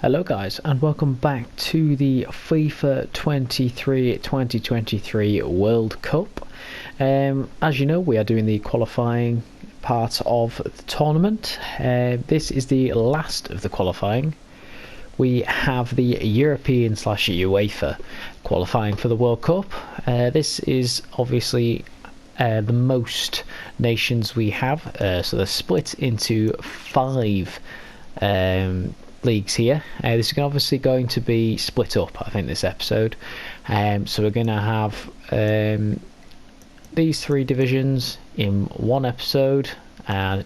Hello guys, and welcome back to the FIFA 2023 World Cup. As you know, we are doing the qualifying part of the tournament. This is the last of the qualifying. We have the European / UEFA qualifying for the World Cup. This is obviously the most nations we have, so they're split into 5 leagues here. This is obviously going to be split up, I think, this episode. So we're going to have these 3 divisions in one episode,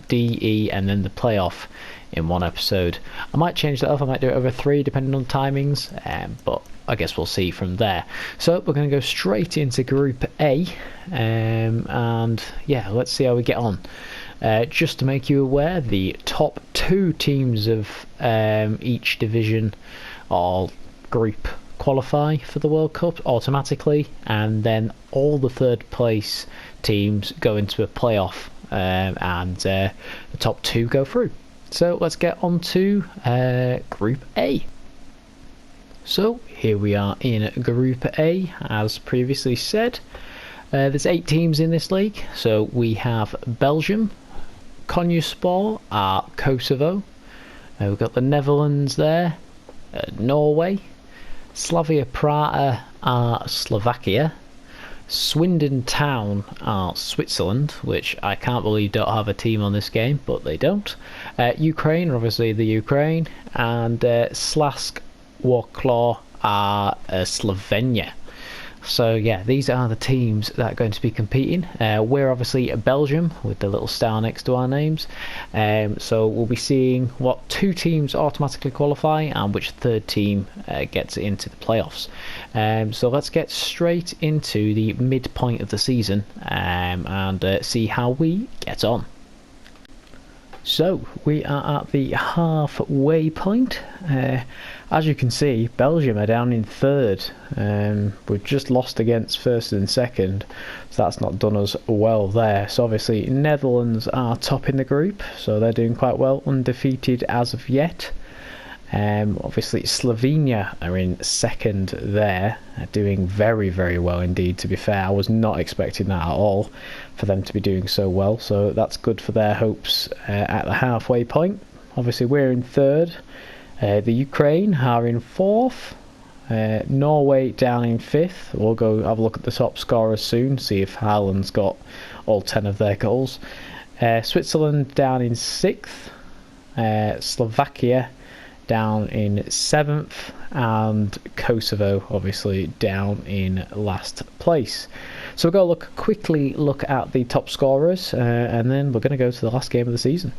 D, E, and then the playoff in one episode. I might change that up, I might do it over 3 depending on timings, but I guess we'll see from there. So we're going to go straight into Group A, and yeah, let's see how we get on. Just to make you aware, the top 2 teams of each division or group qualify for the World Cup automatically, and then all the 3rd place teams go into a playoff, and the top 2 go through. So let's get on to Group A. So here we are in Group A, as previously said. There's 8 teams in this league, so we have Belgium, Konyaspor are Kosovo, we've got the Netherlands there, Norway, Slavia Praha are Slovakia, Swindon Town are Switzerland, which I can't believe don't have a team on this game, but they don't. Ukraine, obviously the Ukraine, and Slask Wroclaw are Slovenia. So yeah, these are the teams that are going to be competing. We're obviously Belgium with the little star next to our names, so we'll be seeing what 2 teams automatically qualify and which 3rd team gets into the playoffs. So let's get straight into the midpoint of the season, and see how we get on. So we are at the halfway point. As you can see, Belgium are down in 3rd. We've just lost against 1st and 2nd, so that's not done us well there. So obviously Netherlands are top in the group, so they're doing quite well, undefeated as of yet. Obviously Slovenia are in 2nd there, doing very well indeed. To be fair, I was not expecting that at all, for them to be doing so well, so that's good for their hopes at the halfway point. Obviously we're in 3rd, the Ukraine are in 4th, Norway down in 5th. We'll go have a look at the top scorers soon, see if Haaland's got all 10 of their goals. Switzerland down in 6th, Slovakia down in 7th, and Kosovo obviously down in last place. So we're going to quickly look at the top scorers, and then we're going to go to the last game of the season.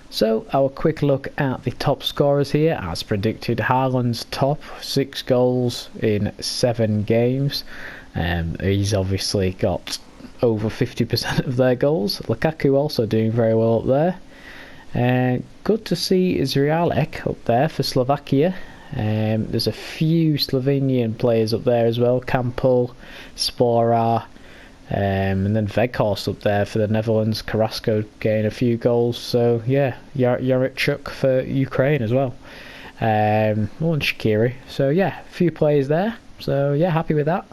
So our quick look at the top scorers here. As predicted, Haaland's top, 6 goals in 7 games. He's obviously got over 50% of their goals. Lukaku also doing very well up there. Good to see Zrialek up there for Slovakia. There's a few Slovenian players up there as well, Kampel, Spora, and then Weghorst up there for the Netherlands. Carrasco getting a few goals, so yeah, Yaremchuk for Ukraine as well, and Shaqiri. So yeah, a few players there, so yeah, happy with that.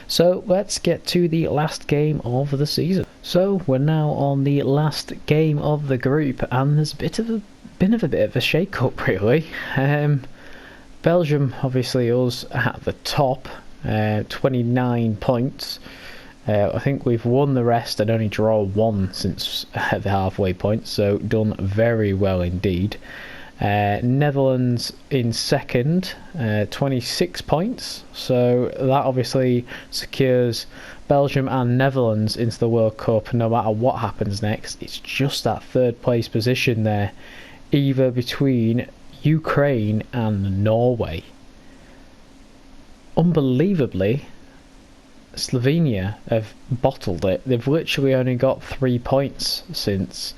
So let's get to the last game of the season. So we're now on the last game of the group, and there's been a bit of a shake-up really. Belgium, obviously us at the top, 29 points. I think we've won the rest and only draw 1 since the halfway point, so done very well indeed. Netherlands in 2nd, 26 points, so that obviously secures Belgium and Netherlands into the World Cup no matter what happens next. It's just that 3rd place position there, either between Ukraine and Norway. Unbelievably, Slovenia have bottled it. They've literally only got 3 points since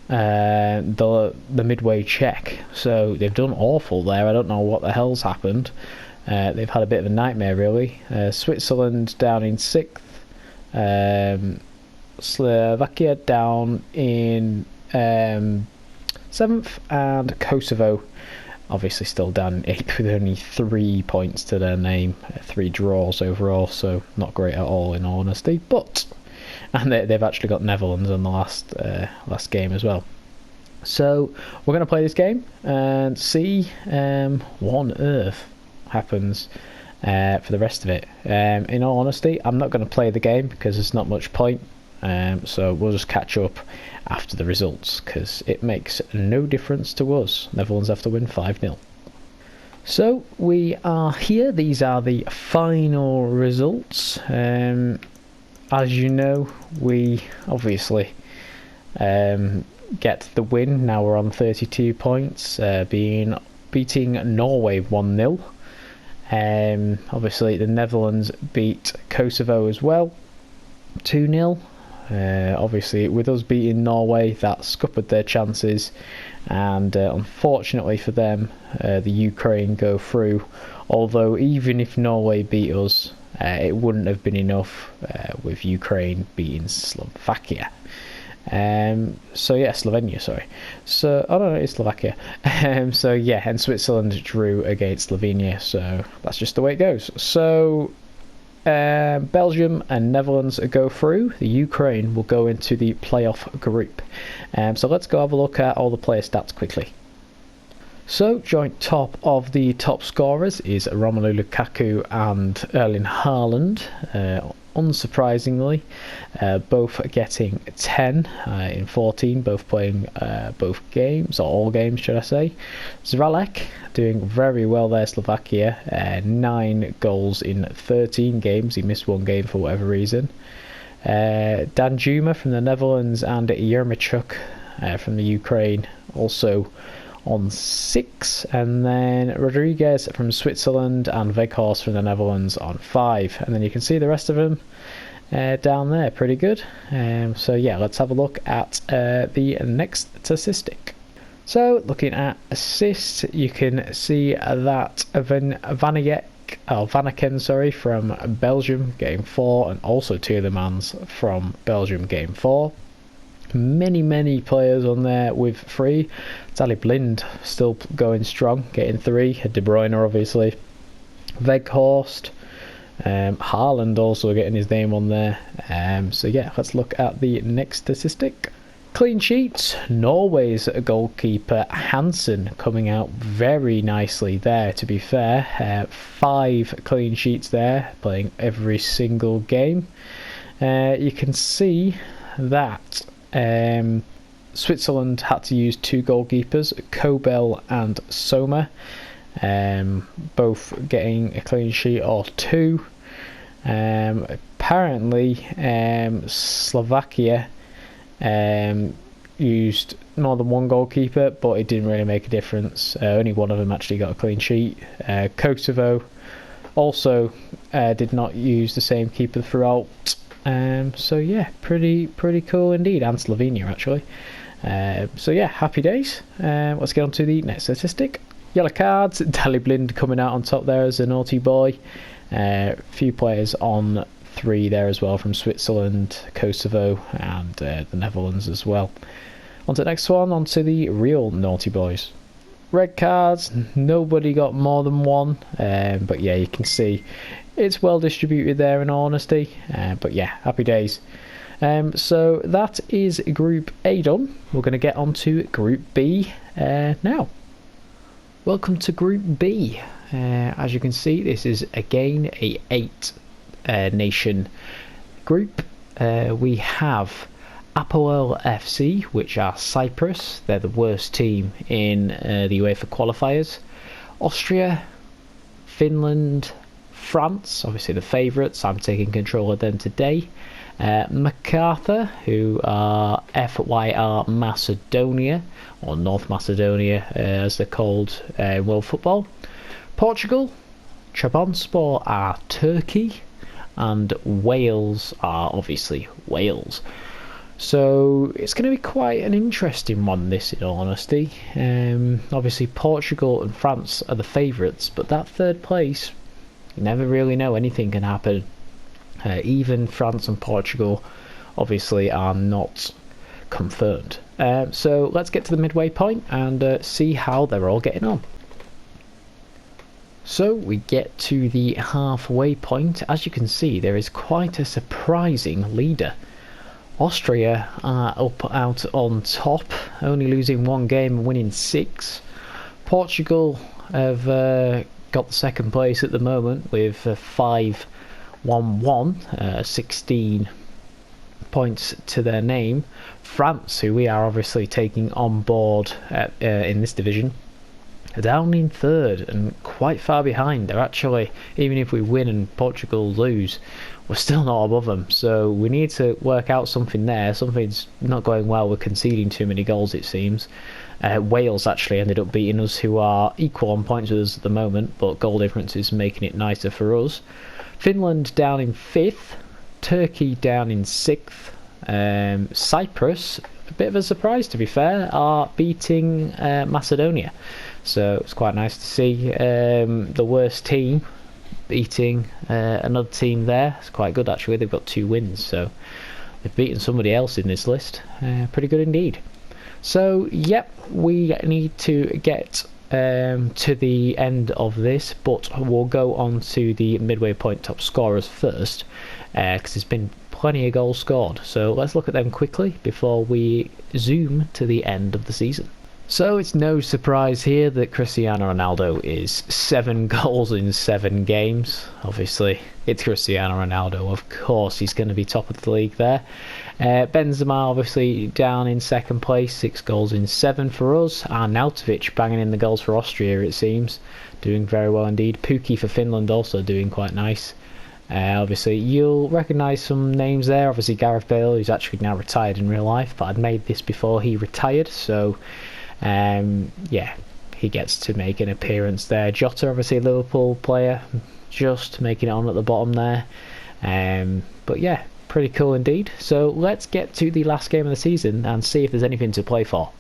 the midway check, so they've done awful there. I don't know what the hell's happened. They've had a bit of a nightmare really. Switzerland down in 6th, Slovakia down in 7th, and Kosovo obviously still down in 8th with only 3 points to their name, 3 draws overall, so not great at all in all honesty. But and they've actually got Netherlands in the last game as well. So we're going to play this game and see what on earth happens for the rest of it. In all honesty, I'm not going to play the game because there's not much point. So we'll just catch up after the results because it makes no difference to us. Netherlands have to win 5-0. So we are here. These are the final results. As you know, we obviously get the win. Now we're on 32 points, beating Norway 1-0. Obviously the Netherlands beat Kosovo as well 2-0. Obviously with us beating Norway, that scuppered their chances, and unfortunately for them, the Ukraine go through. Although even if Norway beat us, it wouldn't have been enough with Ukraine beating Slovakia. So yeah, Slovenia, sorry. So, oh no, it's Slovakia. So yeah, and Switzerland drew against Slovenia, so that's just the way it goes. So Belgium and Netherlands go through. The Ukraine will go into the playoff group. So let's go have a look at all the player stats quickly. So joint top of the top scorers is Romelu Lukaku and Erling Haaland. Unsurprisingly, both getting 10 in 14, both playing both games, or all games should I say. Zralek doing very well there, Slovakia, 9 goals in 13 games. He missed 1 game for whatever reason. Danjuma from the Netherlands and Yermachuk from the Ukraine also on 6, and then Rodriguez from Switzerland and Weghorst from the Netherlands on 5, and then you can see the rest of them down there, pretty good. So yeah, let's have a look at the next statistic. So looking at assists, you can see that Vanaken from Belgium getting 4, and also Tielemans from Belgium getting 4. Many players on there with 3. Daley Blind still going strong, getting 3. De Bruyne obviously. Weghorst. Haaland also getting his name on there. So yeah, let's look at the next statistic. Clean sheets. Norway's goalkeeper Hansen coming out very nicely there, to be fair. 5 clean sheets there, playing every single game. You can see that Switzerland had to use 2 goalkeepers, Kobel and Sommer, both getting a clean sheet or 2. Apparently Slovakia used more than 1 goalkeeper, but it didn't really make a difference. Only one of them actually got a clean sheet. Kosovo also did not use the same keeper throughout. So yeah, pretty cool indeed, and Slovenia actually. So yeah, happy days. Let's get on to the next statistic. Yellow cards. Daley Blind coming out on top there as a naughty boy. Few players on 3 there as well from Switzerland, Kosovo, and the Netherlands as well. On to the next one, on to the real naughty boys. Red cards, nobody got more than 1, but yeah, you can see it's well distributed there in all honesty, but yeah, happy days. So that is Group A done. We're going to get on to Group B now. Welcome to Group B. As you can see, this is again a 8 nation group. We have Apoel FC, which are Cyprus. They're the worst team in the UEFA qualifiers. Austria, Finland, France, obviously the favourites. I'm taking control of them today. MacArthur, who are FYR Macedonia, or North Macedonia as they're called in world football. Portugal, Trabzonspor are Turkey, and Wales are obviously Wales. So it's going to be quite an interesting one, this, in all honesty. Obviously Portugal and France are the favourites, but that 3rd place, you never really know, anything can happen. Even France and Portugal obviously are not confirmed. So let's get to the midway point and see how they're all getting on. So we get to the halfway point. As you can see, there is quite a surprising leader. Austria are out on top, only losing 1 game and winning 6. Portugal have got the second place at the moment with 5-1-1, 16 points to their name. France, who we are obviously taking on board in this division, are down in 3rd and quite far behind. They're actually, even if we win and Portugal lose, we're still not above them. So we need to work out something there. Something's not going well. We're conceding too many goals, it seems. Wales actually ended up beating us, who are equal on points with us at the moment, but goal difference is making it nicer for us. Finland down in 5th. Turkey down in 6th. Cyprus, a bit of a surprise to be fair, are beating Macedonia. So it's quite nice to see the worst team beating another team there. It's quite good actually. They've got 2 wins, so they've beaten somebody else in this list. Pretty good indeed. So yep, we need to get to the end of this, but we'll go on to the midway point top scorers first, because there's been plenty of goals scored. So let's look at them quickly before we zoom to the end of the season. So it's no surprise here that Cristiano Ronaldo is 7 goals in 7 games. Obviously, it's Cristiano Ronaldo. Of course, he's going to be top of the league there. Benzema obviously down in 2nd place, 6 goals in 7 for us. Arnautovic banging in the goals for Austria, it seems. Doing very well indeed. Pukki for Finland also doing quite nice. Obviously, you'll recognise some names there. Obviously, Gareth Bale, who's actually now retired in real life, but I'd made this before he retired, so yeah, he gets to make an appearance there. Jota, obviously a Liverpool player, just making it on at the bottom there. But yeah, pretty cool indeed. So let's get to the last game of the season and see if there's anything to play for.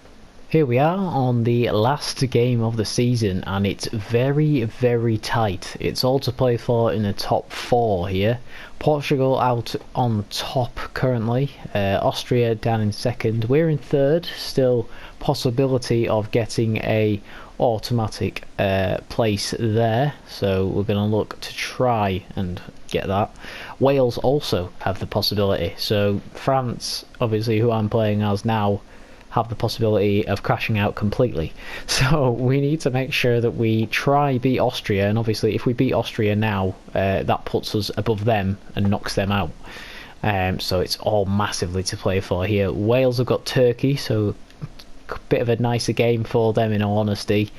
Here we are on the last game of the season, and it's very, very tight. It's all to play for in the top 4 here. Portugal out on top currently. Austria down in 2nd. We're in 3rd. Still possibility of getting a automatic place there. So we're going to look to try and get that. Wales also have the possibility. So France, obviously, who I'm playing as now, have the possibility of crashing out completely. So we need to make sure that we try beat Austria, and obviously if we beat Austria now, that puts us above them and knocks them out. So it's all massively to play for here. Wales have got Turkey, so a bit of a nicer game for them in all honesty.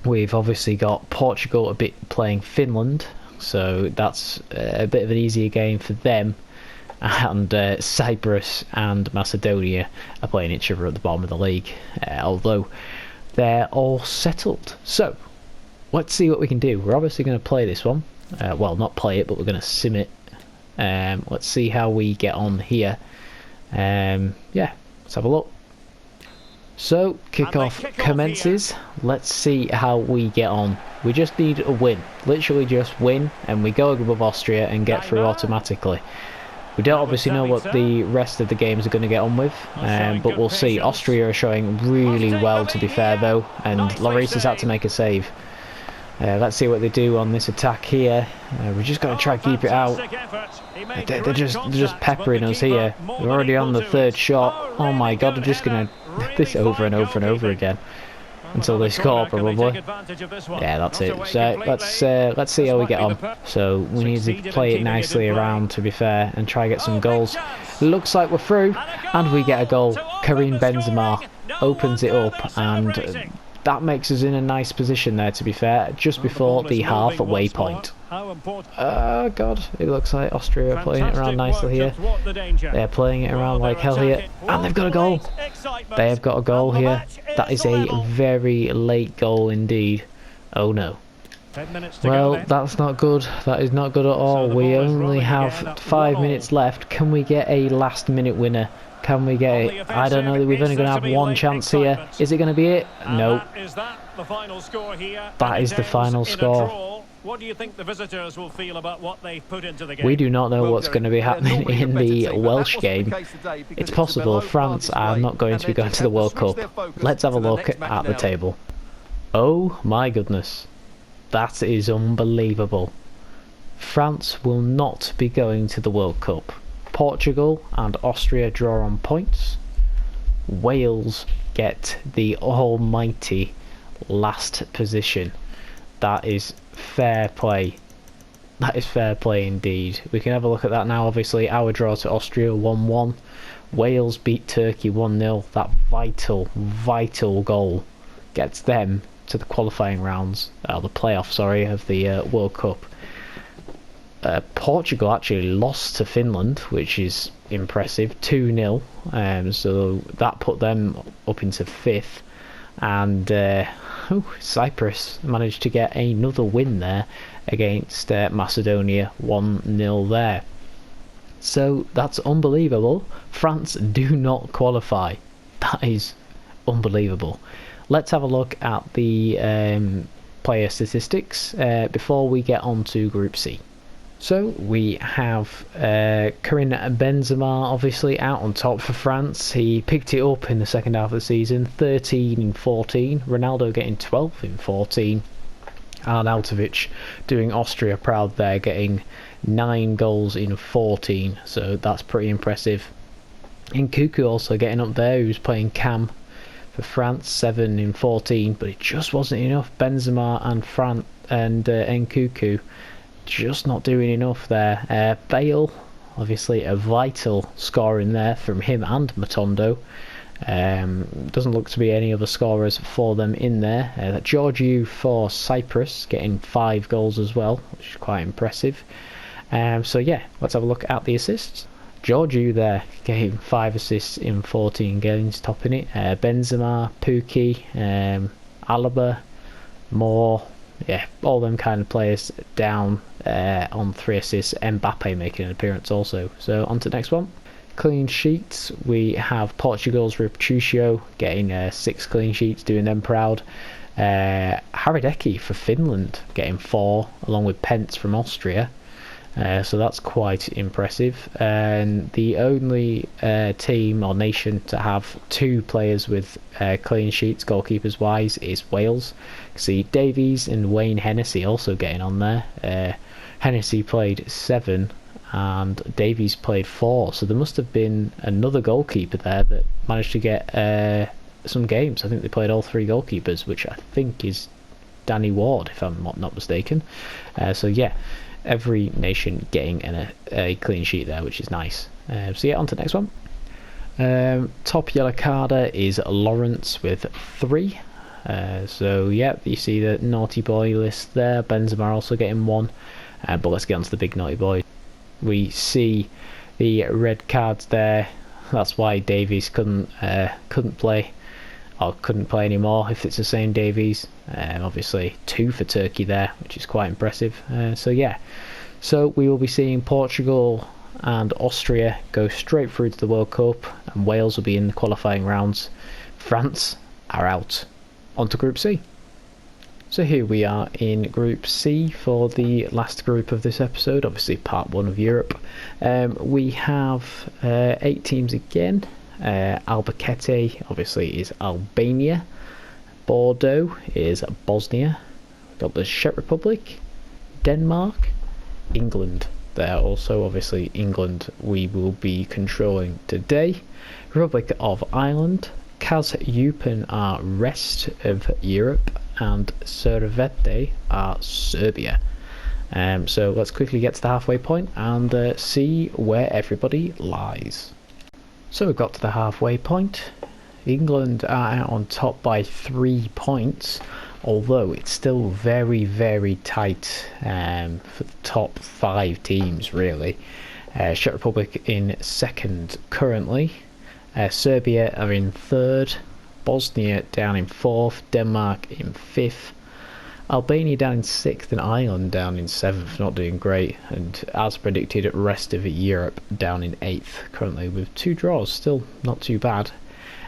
We've obviously got Portugal a bit playing Finland, so that's a bit of an easier game for them. And Cyprus and Macedonia are playing each other at the bottom of the league, although they're all settled. So let's see what we can do. We're obviously going to play this one. Well, not play it, but we're going to sim it. Let's see how we get on here. Yeah, let's have a look. So kickoff commences. Let's see how we get on. We just need a win, literally just win, and we go above Austria and get through automatically. We don't obviously know what the rest of the games are going to get on with, but we'll see. Austria are showing really well, to be fair, though, and Lloris has had to make a save. Let's see what they do on this attack here. We're just going to try to keep it out. They're just peppering us here. We're already on the 3rd shot. Oh my god, they're just going to this over and over and over again until they score, probably. Yeah, that's it. So let's see how we get on. So we need to play it nicely around, to be fair, and try to get some goals. Looks like we're through, and we get a goal. Karim Benzema opens it up, and that makes us in a nice position there, to be fair, just before the halfway point. Oh god, it looks like Austria are playing it around nicely here. They're playing it around like hell here, and they've got a goal. They have got a goal here. That is a very late goal indeed. Oh no. Well, that's not good. That is not good at all. We only have 5 minutes left. Can we get a last minute winner? Can we get it? I don't know. We've only going to have one chance here. Is it going to be it? No. That is the final score. What do you think the visitors will feel about what they've put into the game? We do not know what's going to be happening in the Welsh game. It's possible France are not going to be going to the World Cup. Let's have a look at the table. Oh my goodness. That is unbelievable. France will not be going to the World Cup. Portugal and Austria draw on points. Wales get the almighty last position. That is fair play. That is fair play indeed. We can have a look at that now. Obviously, our draw to Austria 1-1. Wales beat Turkey 1-0. That vital goal gets them to the qualifying rounds, the playoff, sorry, of the World Cup. Portugal actually lost to Finland, which is impressive, 2-0. So that put them up into 5th. And Cyprus managed to get another win there against Macedonia, 1-0 there. So that's unbelievable. France do not qualify. That is unbelievable. Let's have a look at the player statistics before we get on to Group C. So we have Karim Benzema obviously out on top for France. He picked it up in the second half of the season, 13 in 14. Ronaldo getting 12 in 14. Arnautovic doing Austria proud there, getting 9 goals in 14. So that's pretty impressive. Nkunku also getting up there, who's playing Cam for France, 7 in 14. But it just wasn't enough. Benzema and Nkunku just not doing enough there. Bale, obviously a vital score in there from him and Matondo. Doesn't look to be any other scorers for them in there. Georgiou for Cyprus getting 5 goals as well, which is quite impressive. So yeah, let's have a look at the assists. Georgiou there getting 5 assists in 14 games, topping it. Benzema, Pukki, Alaba, Moore, yeah, all them kind of players down on 3 assists. Mbappe making an appearance also. So on to the next one. Clean sheets, we have Portugal's Repetutio getting 6 clean sheets, doing them proud. Haradecki for Finland getting 4, along with Pence from Austria. So that's quite impressive. And the only team or nation to have 2 players with clean sheets, goalkeepers wise, is Wales. See Davies and Wayne Hennessy also getting on there. Hennessy played 7 and Davies played 4, so there must have been another goalkeeper there that managed to get some games. I think they played all 3 goalkeepers, which I think is Danny Ward, if I'm not mistaken. So yeah, every nation getting a clean sheet there, which is nice. So yeah, on to the next one. Top yellow carder is Lawrence with 3. So yeah, you see the naughty boy list there. Benzema also getting 1. But let's get on to the big naughty boy. We see the red cards there. That's why Davies couldn't play, or couldn't play anymore if it's the same Davies. Obviously 2 for Turkey there, which is quite impressive. So yeah, so we will be seeing Portugal and Austria go straight through to the World Cup, and Wales will be in the qualifying rounds. France are out. On to Group C. So here we are in Group C for the last group of this episode, obviously part 1 of Europe. We have 8 teams again. Albacete obviously is Albania. Bordeaux is Bosnia. We've got the Czech Republic, Denmark, England. There also, obviously England we will be controlling today. Republic of Ireland, Kazyupan are rest of Europe, and Cervete are Serbia. So let's quickly get to the halfway point and see where everybody lies. So we've got to the halfway point. England are out on top by 3 points, although it's still very, very tight for the top 5 teams really. Czech Republic in 2nd currently. Serbia are in 3rd. Bosnia down in 4th, Denmark in 5th, Albania down in 6th, and Ireland down in 7th, not doing great, and as predicted, rest of Europe down in 8th, currently with 2 draws, still not too bad.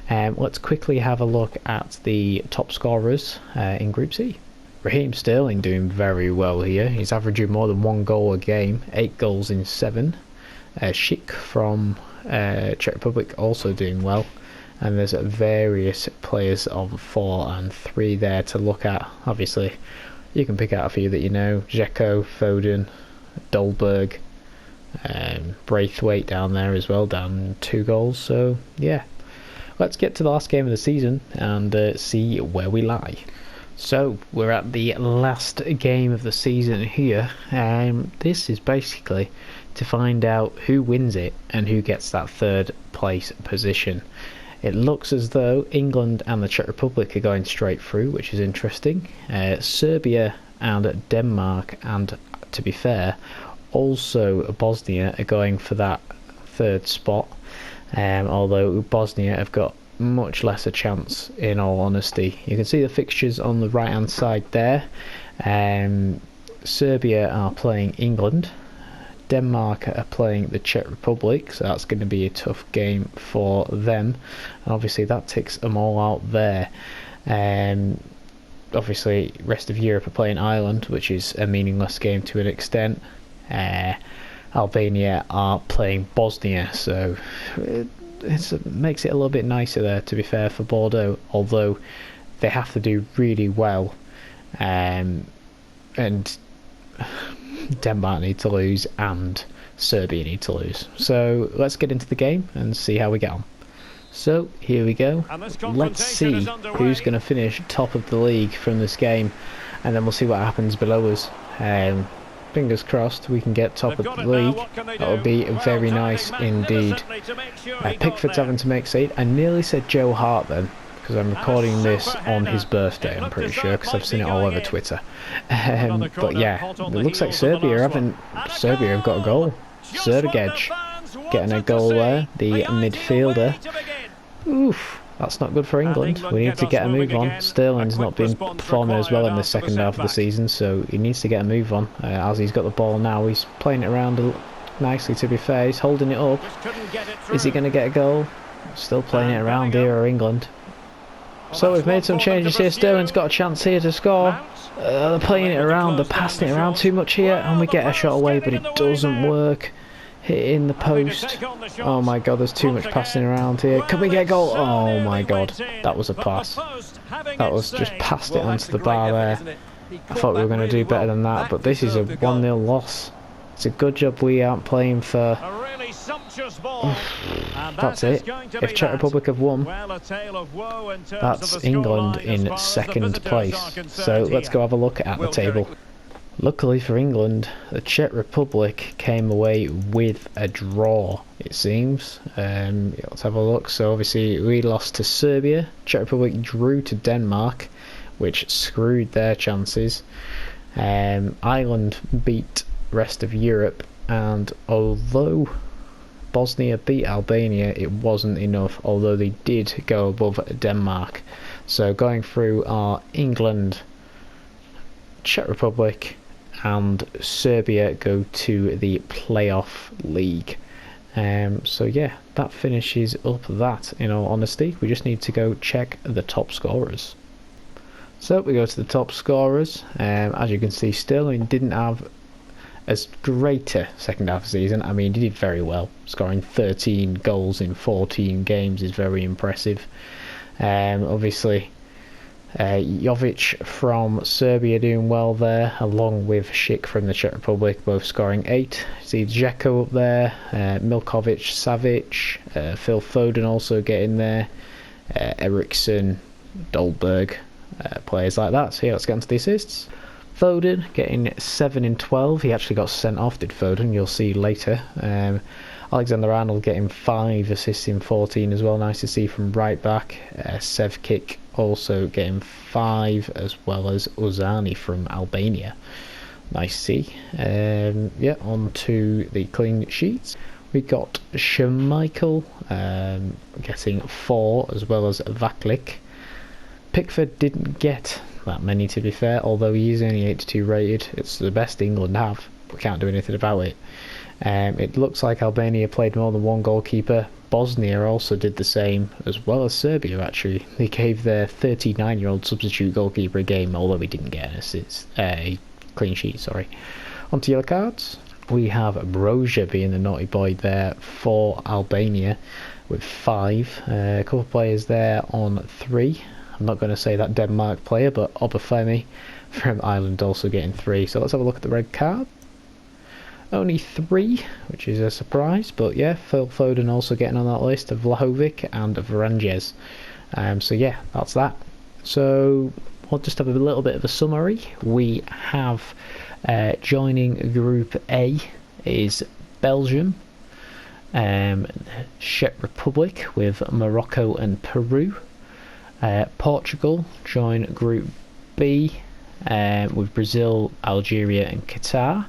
Let's quickly have a look at the top scorers in Group C. Raheem Sterling doing very well here, he's averaging more than 1 goal a game, 8 goals in 7. Schick from Czech Republic also doing well. and there's various players of 4 and 3 there to look at. Obviously you can pick out a few that you know: Dzeko, Foden, Dolberg, Braithwaite down there as well, down 2 goals. So yeah, let's get to the last game of the season and see where we lie. So we're at the last game of the season here. This is basically to find out who wins it and who gets that 3rd place position. It looks as though England and the Czech Republic are going straight through, which is interesting. Serbia and Denmark, and to be fair, also Bosnia, are going for that 3rd spot, although Bosnia have got much lesser chance, in all honesty. You can see the fixtures on the right hand side there. Serbia are playing England, Denmark are playing the Czech Republic, so that's going to be a tough game for them, and obviously that ticks them all out there. Obviously rest of Europe are playing Ireland, which is a meaningless game to an extent. Albania are playing Bosnia, so it makes it a little bit nicer there, to be fair, for Bordeaux, although they have to do really well, and Denmark need to lose and Serbia need to lose. So let's get into the game and see how we get on. So here we go. Let's see who's going to finish top of the league from this game, and then we'll see what happens below us. Fingers crossed we can get top of the league. That would be very nice indeed. Pickford's having to make seed. I nearly said Joe Hart then, because I'm recording this on his birthday, I'm pretty sure, because I've seen it all over Twitter. But yeah, it looks like Serbia have got a goal. Sergej getting a goal there, the midfielder. Oof, that's not good for England. We need to get a move on. Sterling's not been performing as well in the second half of the season, so he needs to get a move on. As he's got the ball now, he's playing it around nicely, to be fair. He's holding it up. Is he going to get a goal? Still playing it around here, or England. So we've made some changes here. Sterling's got a chance here to score. They're playing it around, they're passing it around too much here, and we get a shot away, but it doesn't work. Hit in the post. Oh my god, there's too much passing around here. Can we get a goal? Oh my god, that was a pass. That was just passed it onto the bar there. I thought we were going to do better than that, but this is a 1-0 loss. It's a good job we aren't playing for... That's it. If Czech Republic have won, that's England in 2nd place. So let's go have a look at the table. Luckily for England, the Czech Republic came away with a draw, it seems. Let's have a look. So obviously we lost to Serbia. Czech Republic drew to Denmark, which screwed their chances. Ireland beat rest of Europe, and although Bosnia beat Albania, it wasn't enough, although they did go above Denmark. So going through are England, Czech Republic and Serbia go to the playoff league. So yeah, that finishes up that, in all honesty. We just need to go check the top scorers. So we go to the top scorers. As you can see, Sterling didn't have as great a second half of the season. I mean, he did very well. Scoring 13 goals in 14 games is very impressive. Obviously, Jovic from Serbia doing well there, along with Schick from the Czech Republic, both scoring 8. See Dzeko up there, Milkovic, Savic, Phil Foden also getting there, Eriksson, Dolberg, players like that. So yeah, let's get into the assists. Foden getting 7 in 12. He actually got sent off, did Foden, you'll see later. Alexander-Arnold getting 5 assists in 14 as well, nice to see from right back. Sevkic also getting 5, as well as Ozani from Albania. Nice to see. Yeah, on to the clean sheets. We got Schmeichel getting 4, as well as Vaklik. Pickford didn't get that many, to be fair, although he is only 82 rated. It's the best England have. We can't do anything about it. It looks like Albania played more than one goalkeeper. Bosnia also did the same, as well as Serbia actually. They gave their 39-year-old substitute goalkeeper a game, although he didn't get an assist, a clean sheet, sorry. Onto yellow cards. We have Broja being the naughty boy there for Albania. with 5. A couple of players there on 3. I'm not going to say that Denmark player, but Obafemi from Ireland also getting 3. So let's have a look at the red card. Only 3, which is a surprise, but yeah, Phil Foden also getting on that list, of Vlahovic and Vengeance. So yeah, that's that. So we'll just have a little bit of a summary. We have joining Group A is Belgium, Czech Republic with Morocco and Peru. Portugal join Group B with Brazil, Algeria and Qatar.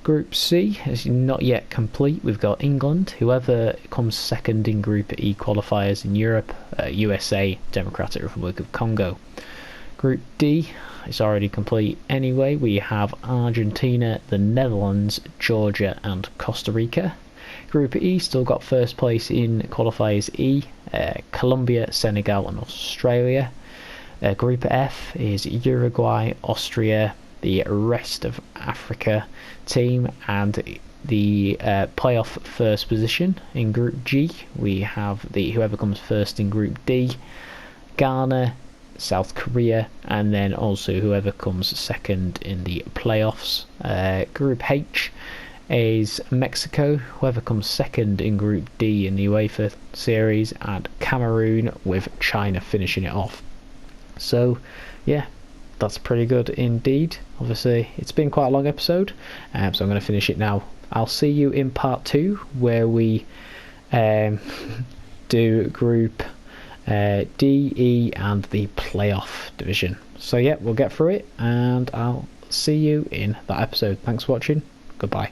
Group C is not yet complete. We've got England, whoever comes second in Group E qualifiers in Europe, USA, Democratic Republic of Congo. Group D is already complete anyway. We have Argentina, the Netherlands, Georgia and Costa Rica. Group E still got first place in qualifiers E, Colombia, Senegal and Australia. Group F is Uruguay, Austria, the rest of Africa team, and the playoff first position. In Group G we have the whoever comes first in Group D, Ghana, South Korea, and then also whoever comes second in the playoffs. Group H is Mexico, whoever comes second in Group D in the UEFA series, and Cameroon, with China finishing it off. So yeah, that's pretty good indeed. Obviously it's been quite a long episode, so I'm going to finish it now. I'll see you in part 2 where we do Group D, E and the playoff division. So yeah, we'll get through it and I'll see you in that episode. Thanks for watching. Goodbye.